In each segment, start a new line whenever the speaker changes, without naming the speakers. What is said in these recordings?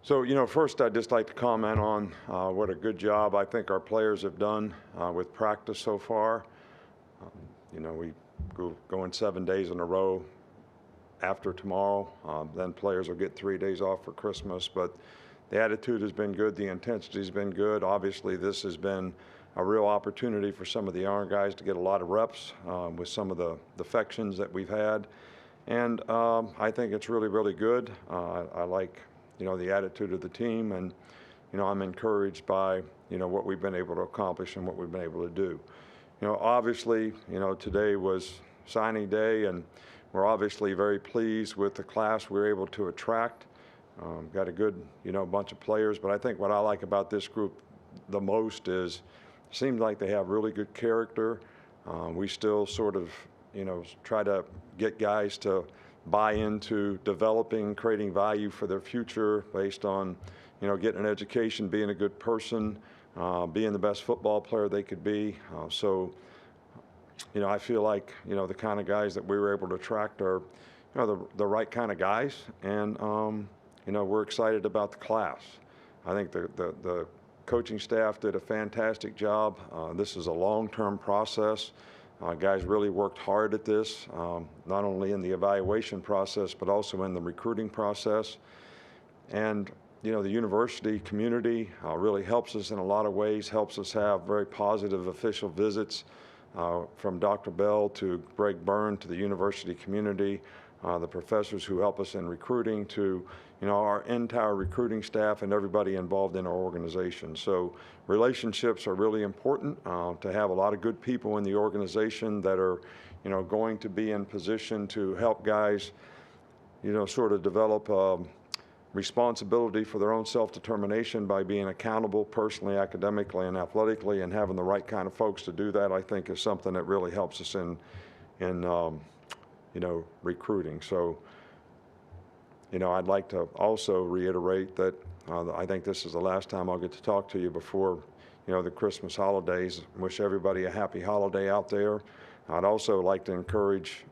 So, first I'd just like to comment on what a good job I think our players have done with practice so far. Um, we going 7 days in a row after tomorrow. Then players will get 3 days off for Christmas. But the attitude has been good. The intensity has been good. Obviously, this has been a real opportunity for some of the younger guys to get a lot of reps with some of the defections that we've had. And I think it's really, really good. I like the attitude of the team, and I'm encouraged by what we've been able to accomplish and what we've been able to do. Obviously, today was signing day, and we're obviously very pleased with the class we were able to attract. Got a good bunch of players, but I think what I like about this group the most is it seems like they have really good character. We still sort of try to get guys to buy into developing, creating value for their future based on, getting an education, being a good person, being the best football player they could be. I feel like, the kind of guys that we were able to attract are, the right kind of guys. And, we're excited about the class. I think the coaching staff did a fantastic job. This is a long-term process. Guys really worked hard at this, not only in the evaluation process, but also in the recruiting process. And, the university community really helps us in a lot of ways, helps us have very positive official visits from Dr. Bell to Greg Byrne to the university community, the professors who help us in recruiting to, our entire recruiting staff and everybody involved in our organization. So relationships are really important to have a lot of good people in the organization that are, going to be in position to help guys, sort of develop responsibility for their own self-determination by being accountable personally, academically, and athletically, and having the right kind of folks to do that, I think, is something that really helps us in recruiting. So, I'd like to also reiterate that I think this is the last time I'll get to talk to you before, the Christmas holidays. Wish everybody a happy holiday out there. I'd also like to encourage,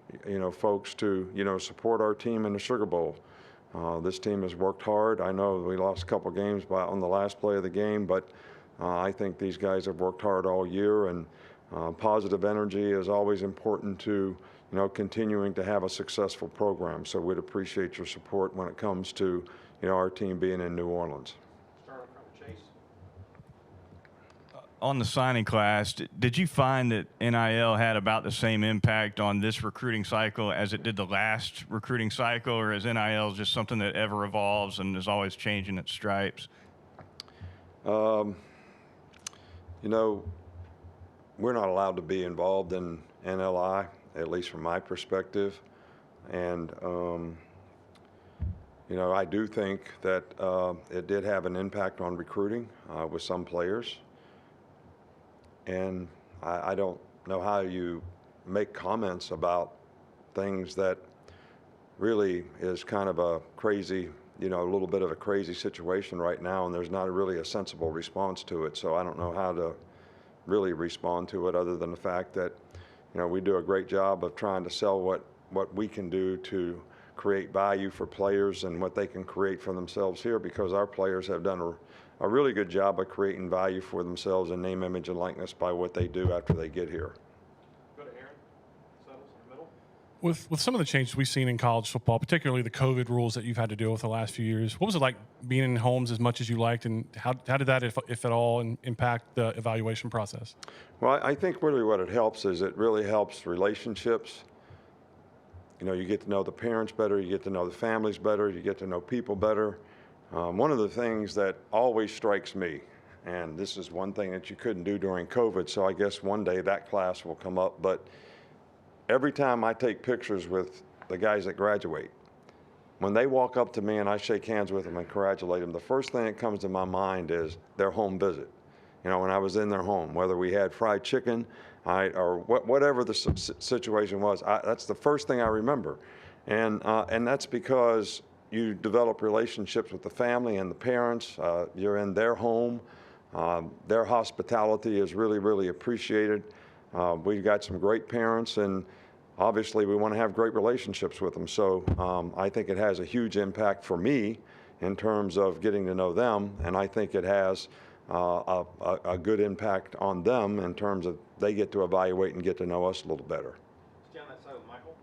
folks to, support our team in the Sugar Bowl. This team has worked hard. I know we lost a couple games on the last play of the game, but I think these guys have worked hard all year, and positive energy is always important to, continuing to have a successful program. So we'd appreciate your support when it comes to, our team being in New Orleans.
On the signing class, did you find that NIL had about the same impact on this recruiting cycle as it did the last recruiting cycle, or is NIL just something that ever evolves and is always changing its stripes?
We're not allowed to be involved in NLI, at least from my perspective. And, I do think that it did have an impact on recruiting with some players. And I don't know how you make comments about things that really is kind of a crazy, a little bit of a crazy situation right now, and there's not really a sensible response to it. So I don't know how to really respond to it other than the fact that, we do a great job of trying to sell what we can do to create value for players and what they can create for themselves here, because our players have done a really good job of creating value for themselves in name, image, and likeness by what they do after they get here.
Go to Aaron. Settles in the middle.
With some of the changes we've seen in college football, particularly the COVID rules that you've had to deal with the last few years, what was it like being in homes as much as you liked, and how did that, if at all, impact the evaluation process?
Well, I think really what it helps is it really helps relationships. You get to know the parents better, you get to know the families better, you get to know people better. One of the things that always strikes me, and this is one thing that you couldn't do during COVID, so I guess one day that class will come up, but every time I take pictures with the guys that graduate, when they walk up to me and I shake hands with them and congratulate them, the first thing that comes to my mind is their home visit. When I was in their home, whether we had fried chicken or whatever the situation was, that's the first thing I remember. And that's because you develop relationships with the family and the parents. You're in their home. Their hospitality is really, really appreciated. We've got some great parents, and obviously we want to have great relationships with them. So I think it has a huge impact for me in terms of getting to know them, and I think it has a good impact on them in terms of they get to evaluate and get to know us a little better.
Stay on that side with Michael.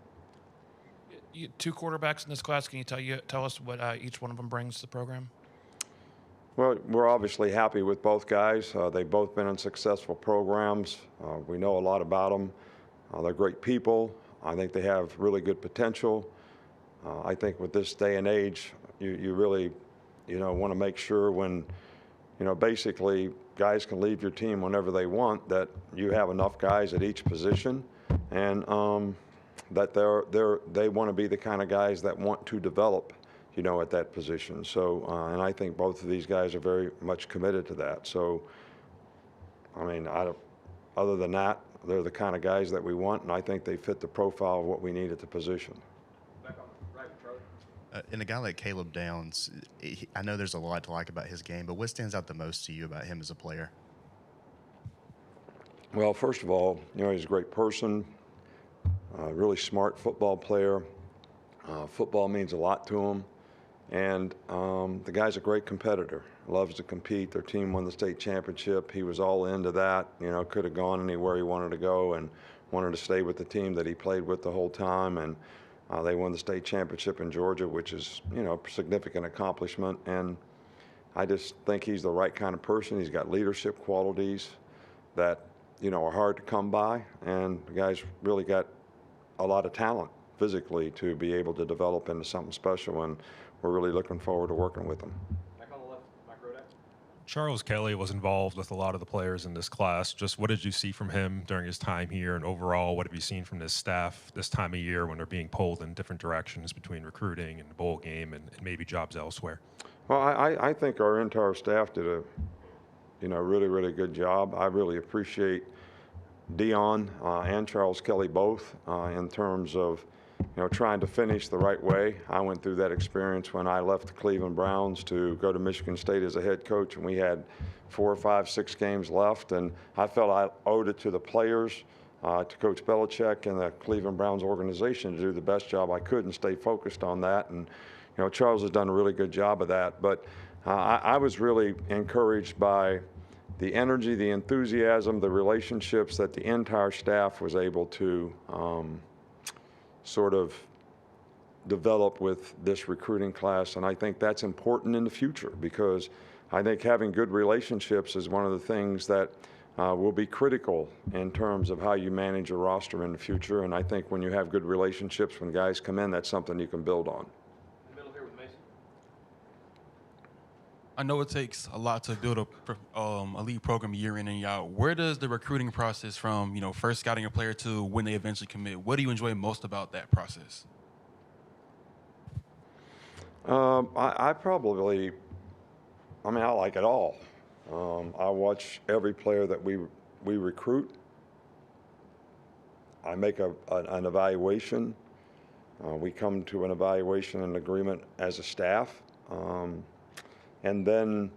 Two quarterbacks in this class. Can you tell us what each one of them brings to the program?
Well, we're obviously happy with both guys. They've both been in successful programs. We know a lot about them. They're great people. I think they have really good potential. I think with this day and age, you really, want to make sure when, basically guys can leave your team whenever they want, that you have enough guys at each position, and that they want to be the kind of guys that want to develop, at that position. So, and I think both of these guys are very much committed to that. So, I mean, other than that, they're the kind of guys that we want, and I think they fit the profile of what we need at the position.
Back on the right with Charlie.
And a guy like Caleb Downs, I know there's a lot to like about his game, but what stands out the most to you about him as a player?
Well, first of all, he's a great person, really smart football player. Football means a lot to him. And the guy's a great competitor, loves to compete. Their team won the state championship. He was all into that, could have gone anywhere he wanted to go and wanted to stay with the team that he played with the whole time. And they won the state championship in Georgia, which is, a significant accomplishment. And I just think he's the right kind of person. He's got leadership qualities that, are hard to come by. And the guy's really got a lot of talent physically to be able to develop into something special. And we're really looking forward to working with him.
Back on the left, Mike Rodak.
Charles Kelly was involved with a lot of the players in this class. Just what did you see from him during his time here, and overall, what have you seen from this staff this time of year when they're being pulled in different directions between recruiting and the bowl game and maybe jobs elsewhere?
Well, I think our entire staff did a, really, really good job. I really appreciate Dion and Charles Kelly both in terms of, trying to finish the right way. I went through that experience when I left the Cleveland Browns to go to Michigan State as a head coach, and we had 4, 5, 6 games left, and I felt I owed it to the players, to Coach Belichick and the Cleveland Browns organization to do the best job I could and stay focused on that. And Charles has done a really good job of that. But I was really encouraged by the energy, the enthusiasm, the relationships that the entire staff was able to sort of develop with this recruiting class. And I think that's important in the future, because I think having good relationships is one of the things that will be critical in terms of how you manage a roster in the future. And I think when you have good relationships, when guys come in, that's something you can build on.
In the middle here with Mason.
I know it takes a lot to build a elite program year in and year out. Where does the recruiting process from, first scouting a player to when they eventually commit, what do you enjoy most about that process?
I probably, I like it all. I watch every player that we recruit. I make an evaluation. We come to an evaluation and agreement as a staff. And then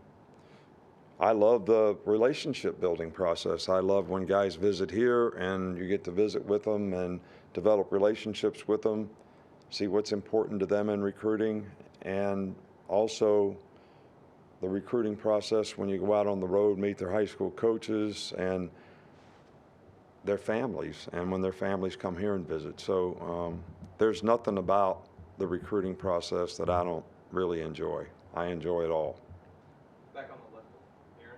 I love the relationship building process. I love when guys visit here and you get to visit with them and develop relationships with them, see what's important to them in recruiting, and also the recruiting process when you go out on the road, meet their high school coaches and their families, and when their families come here and visit. So there's nothing about the recruiting process that I don't really enjoy. I enjoy it all.
Back on the left, Aaron.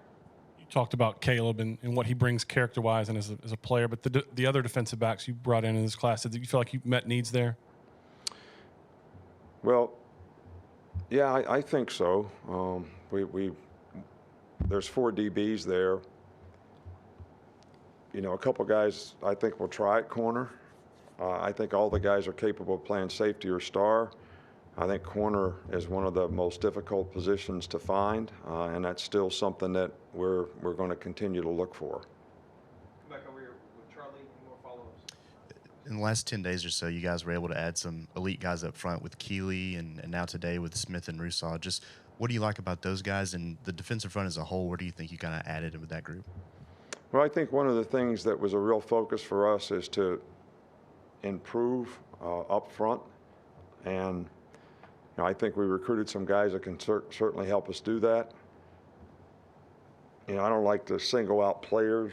You talked about Caleb and what he brings character-wise and as a player, but the other defensive backs you brought in this class, did you feel like you met needs there?
Well, yeah, I think so. There's 4 DBs there. A couple guys I think will try at corner. I think all the guys are capable of playing safety or star. I think corner is one of the most difficult positions to find, and that's still something that we're going to continue to look for.
Come back over here with Charlie. Any more follow-ups?
In the last 10 days or so, you guys were able to add some elite guys up front with Keeley and now today with Smith and Rousseau. Just what do you like about those guys, and the defensive front as a whole? Where do you think you kind of added with that group?
Well, I think one of the things that was a real focus for us is to improve up front, and I think we recruited some guys that can certainly help us do that. I don't like to single out players,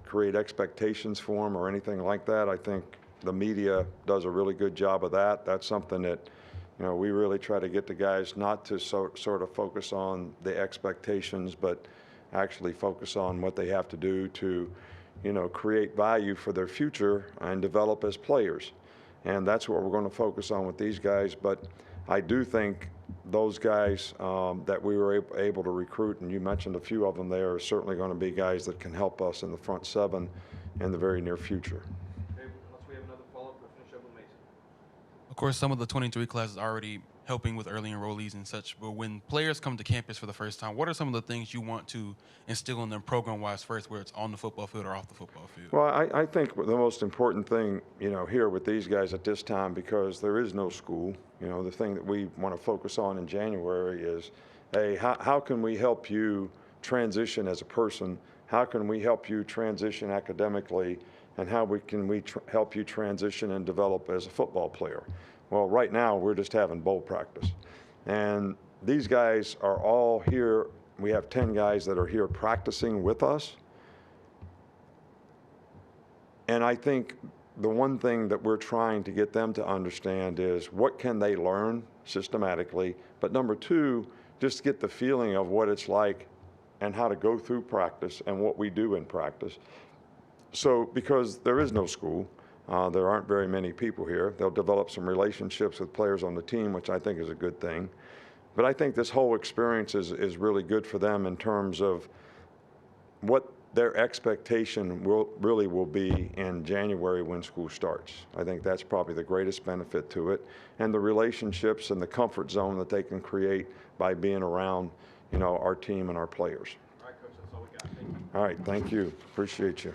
create expectations for them or anything like that. I think the media does a really good job of that. That's something that, we really try to get the guys not to sort of focus on the expectations, but actually focus on what they have to do to, create value for their future and develop as players. And that's what we're going to focus on with these guys. But I do think those guys that we were able to recruit, and you mentioned a few of them there, are certainly going to be guys that can help us in the front seven in the very near future.
Okay, unless we have another follow-up, we'll finish up with Mason.
Of course, some of the 23 classes are already helping with early enrollees and such, but when players come to campus for the first time, what are some of the things you want to instill in them program-wise first, whether it's on the football field or off the football field?
Well, I think the most important thing, here with these guys at this time, because there is no school, the thing that we want to focus on in January is, hey, how can we help you transition as a person? How can we help you transition academically? And how can we help you transition and develop as a football player? Well, right now, we're just having bowl practice. And these guys are all here. We have 10 guys that are here practicing with us. And I think the one thing that we're trying to get them to understand is what can they learn systematically, but number two, just get the feeling of what it's like and how to go through practice and what we do in practice. So because there is no school, there aren't very many people here. They'll develop some relationships with players on the team, which I think is a good thing. But I think this whole experience is really good for them in terms of what their expectation will be in January when school starts. I think that's probably the greatest benefit to it, and the relationships and the comfort zone that they can create by being around, our team and our players.
All right, Coach, that's all we got. Thank you.
All right, thank you. Appreciate you.